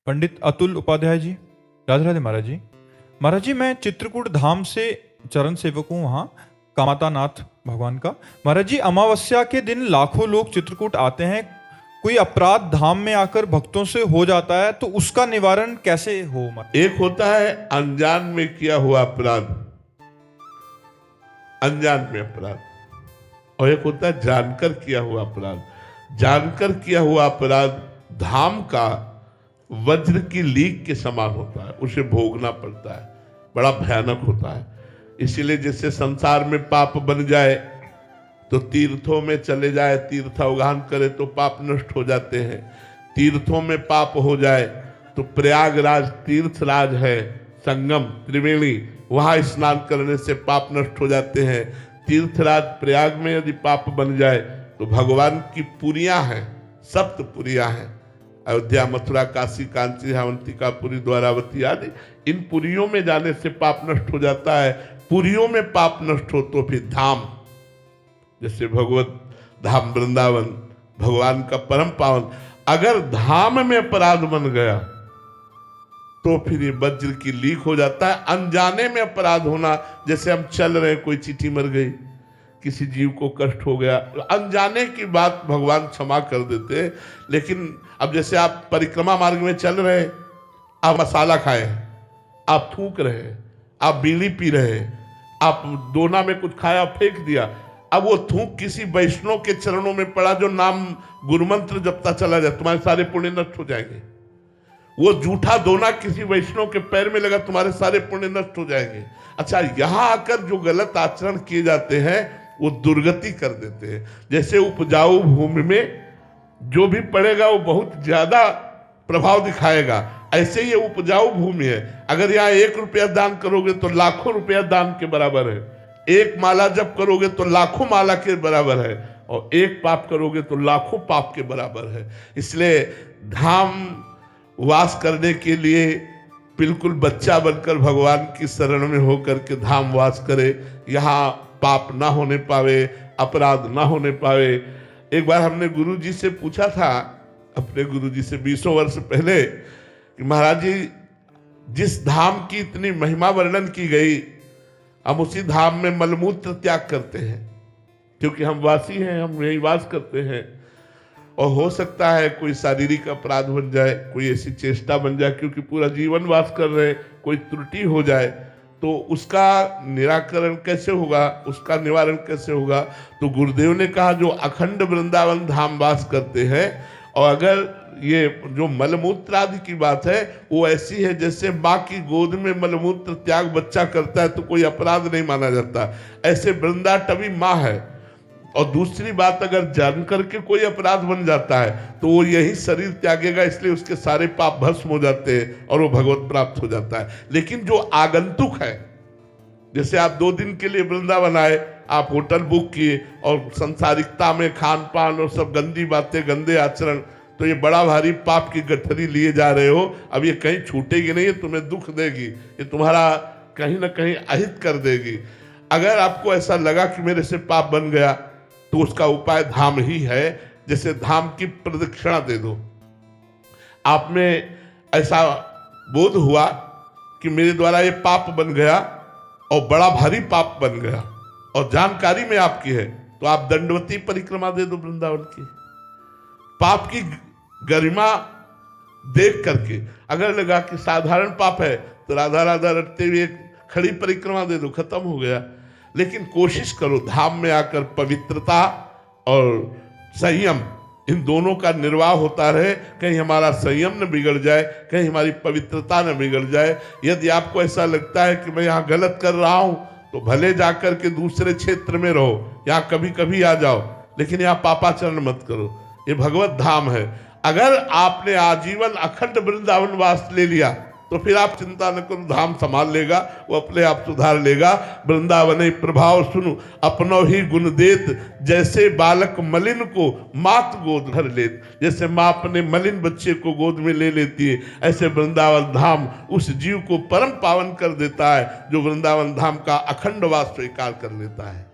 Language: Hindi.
पंडित अतुल उपाध्याय जी, राधे राधे महाराज जी। महाराज जी, मैं चित्रकूट धाम से चरण सेवक हूँ, वहाँ कामाता नाथ भगवान का। महाराज जी, अमावस्या के दिन लाखों लोग चित्रकूट आते हैं। कोई अपराध धाम में आकर भक्तों से हो जाता है तो उसका निवारण कैसे हो? एक होता है अनजान में किया हुआ अपराध, अनजान में अपराध, और एक होता है जानकर किया हुआ अपराध। जानकर किया हुआ अपराध धाम का वज्र की लीक के समान होता है, उसे भोगना पड़ता है, बड़ा भयानक होता है। इसीलिए जैसे संसार में पाप बन जाए तो तीर्थों में चले जाए, तीर्थावगान करे तो पाप नष्ट हो जाते हैं। तीर्थों में पाप हो जाए तो प्रयागराज तीर्थराज है, संगम त्रिवेणी, वहां स्नान करने से पाप नष्ट हो जाते हैं। तीर्थराज प्रयाग में यदि पाप बन जाए तो भगवान की पुरियां हैं, सप्त पुरियां हैं, अयोध्या, मथुरा, काशी, कांची, अवंतिका, पुरी, द्वारावती आदि। इन पुरियों में जाने से पाप नष्ट हो जाता है। पुरियों में पाप नष्ट हो तो फिर धाम, जैसे भगवत धाम वृंदावन, भगवान का परम पावन, अगर धाम में अपराध बन गया तो फिर ये वज्र की लीक हो जाता है। अनजाने में अपराध होना, जैसे हम चल रहे, कोई चींटी मर गई, किसी जीव को कष्ट हो गया, अनजाने की बात भगवान क्षमा कर देते हैं। लेकिन अब जैसे आप परिक्रमा मार्ग में चल रहे, आप मसाला खाए, आप थूक रहे, आप बीड़ी पी रहे, आप दोना में कुछ खाया फेंक दिया, अब वो थूक किसी वैष्णव के चरणों में पड़ा जो नाम गुरुमंत्र जपता चला जाए, तुम्हारे सारे पुण्य नष्ट हो जाएंगे। वो जूठा दोना किसी वैष्णव के पैर में लगा, तुम्हारे सारे पुण्य नष्ट हो जाएंगे। अच्छा, यहां आकर जो गलत आचरण किए जाते हैं वो दुर्गति कर देते हैं। जैसे उपजाऊ भूमि में जो भी पड़ेगा वो बहुत ज्यादा प्रभाव दिखाएगा, ऐसे ही ये उपजाऊ भूमि है। अगर यहाँ 1 रुपया दान करोगे तो लाखों रुपया दान के बराबर है। 1 माला जप करोगे तो लाखों माला के बराबर है, और 1 पाप करोगे तो लाखों पाप के बराबर है। इसलिए धाम वास करने के लिए बिल्कुल बच्चा बनकर भगवान की शरण में होकर के धाम वास करे, यहाँ पाप ना होने पावे, अपराध ना होने पावे। एक बार हमने गुरु जी से पूछा था, अपने गुरु जी से 20 वर्ष पहले, कि महाराज जी, जिस धाम की इतनी महिमा वर्णन की गई, हम उसी धाम में मलमूत्र त्याग करते हैं, क्योंकि हम वासी हैं, हम यही वास करते हैं। और हो सकता है कोई शारीरिक अपराध बन जाए, कोई ऐसी चेष्टा बन जाए, क्योंकि पूरा जीवन वास कर रहे, कोई त्रुटि हो जाए तो उसका निराकरण कैसे होगा, उसका निवारण कैसे होगा? तो गुरुदेव ने कहा, जो अखंड वृंदावन धाम वास करते हैं, और अगर ये जो मलमूत्र आदि की बात है वो ऐसी है जैसे माँ की गोद में मलमूत्र त्याग बच्चा करता है तो कोई अपराध नहीं माना जाता, ऐसे वृंदाटवी माँ है। और दूसरी बात, अगर जान करके कोई अपराध बन जाता है तो वो यही शरीर त्यागेगा, इसलिए उसके सारे पाप भस्म हो जाते हैं और वो भगवत प्राप्त हो जाता है। लेकिन जो आगंतुक है, जैसे आप 2 दिन के लिए वृंदावन आए, आप होटल बुक किए और संसारिकता में खान पान और सब गंदी बातें, गंदे आचरण, तो ये बड़ा भारी पाप की गठरी लिए जा रहे हो। अब ये कहीं छूटेगी नहीं, ये तुम्हें दुख देगी, ये तुम्हारा कहीं ना कहीं अहित कर देगी। अगर आपको ऐसा लगा कि मेरे से पाप बन गया तो उसका उपाय धाम ही है। जैसे धाम की प्रदक्षिणा दे दो। आप में ऐसा बोध हुआ कि मेरे द्वारा ये पाप बन गया और बड़ा भारी पाप बन गया, और जानकारी में आपकी है, तो आप दंडवती परिक्रमा दे दो वृंदावन की। पाप की गरिमा देख करके अगर लगा कि साधारण पाप है तो राधा राधा रटते हुए एक खड़ी परिक्रमा दे दो, खत्म हो गया। लेकिन कोशिश करो धाम में आकर पवित्रता और संयम, इन दोनों का निर्वाह होता रहे। कहीं हमारा संयम न बिगड़ जाए, कहीं हमारी पवित्रता न बिगड़ जाए। यदि आपको ऐसा लगता है कि मैं यहाँ गलत कर रहा हूँ तो भले जाकर के दूसरे क्षेत्र में रहो, यहाँ कभी कभी आ जाओ, लेकिन यहाँ पापाचरण मत करो। ये भगवत धाम है। अगर आपने आजीवन अखंड वृंदावन वास ले लिया तो फिर आप चिंता न करो, धाम संभाल लेगा, वो अपने आप सुधार लेगा। वृंदावन प्रभाव सुनो, अपनो ही गुण देत, जैसे बालक मलिन को मात गोद भर लेत। जैसे माँ अपने मलिन बच्चे को गोद में ले लेती है, ऐसे वृंदावन धाम उस जीव को परम पावन कर देता है जो वृंदावन धाम का अखंड वास स्वीकार कर लेता है।